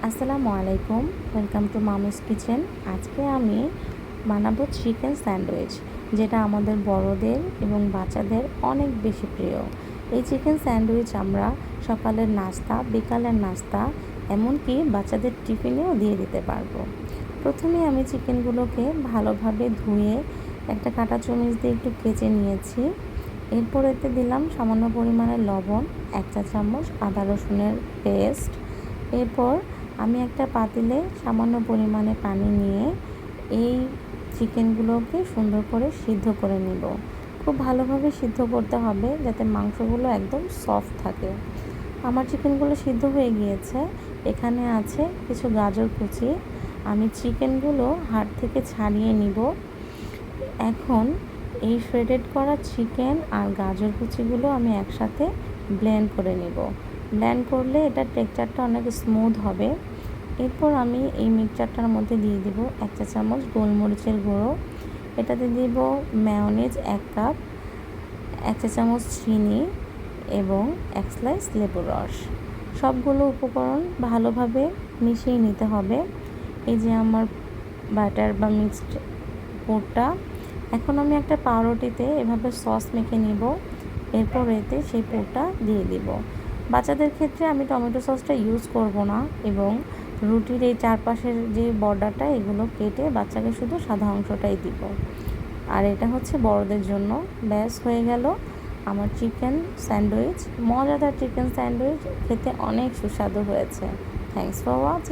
আসসালামু আলাইকুম, welcome to মামিস kitchen. আজকে আমি বানাবো চিকেন স্যান্ডউইচ, যেটা আমাদের বড়দের এবং বাচ্চাদের অনেক বেশি প্রিয়। এই চিকেন স্যান্ডউইচ আমরা সকালের নাস্তা, বিকালের নাস্তা, এমনকি বাচ্চাদের টিফিনেও দিয়ে দিতে পারবো। প্রথমে আমি চিকেনগুলোকে ভালোভাবে ধুয়ে একটা কাঁটা চামচ দিয়ে একটু কেচে নিয়েছি। এরপর এতে দিলাম সামান্য পরিমাণে লবণ, 1 চা চামচ আদা রসুনের পেস্ট। এরপর আমি একটা পাতিলে সামান্য পরিমাণে পানি নিয়ে এই চিকেনগুলোকে সুন্দর করে সিদ্ধ করে নেব। খুব ভালোভাবে সিদ্ধ করতে হবে যাতে মাংসগুলো একদম সফট থাকে। আমার চিকেনগুলো সিদ্ধ হয়ে গিয়েছে। এখানে আছে কিছু গাজর কুচি। আমি চিকেনগুলো হাড় থেকে ছাড়িয়ে নিব। এখন এই শ্রেডেড করা চিকেন আর গাজর কুচিগুলো আমি একসাথে ব্লেন্ড করে নেব। ব্লেন্ড করলে এটার টেক্সচারটা অনেক স্মুথ হবে। এরপর আমি এই মিক্সচারটার মধ্যে দিয়ে দিব 1 চা চামচ গোলমরিচের গুঁড়ো। এটাতে দিব মেয়োনিজ 1 কাপ, 1 চা চামচ চিনি এবং 1 স্লাইস লেবুর রস। সবগুলো উপকরণ ভালোভাবে মিশিয়ে নিতে হবে। এই যে আমার বাটার বা মিক্সড পুরটা। এখন আমি একটা পাউরুটিতে এভাবে সস মেখে নিব। এরপর এতে সেই পুরটা দিয়ে দিব। বাচ্চাদের ক্ষেত্রে আমি টমেটো সসটা ইউজ করব না এবং রুটির এই চারপাশের যে বর্ডারটা এগুলো কেটে বাচ্চাকে শুধু সাদা অংশটাই দিব। আর এটা হচ্ছে বড়দের জন্য। ব্যাস হয়ে গেল আমার চিকেন স্যান্ডউইচ। মজাদার চিকেন স্যান্ডউইচ, খেতে অনেক সুস্বাদু হয়েছে। Thanks for watching.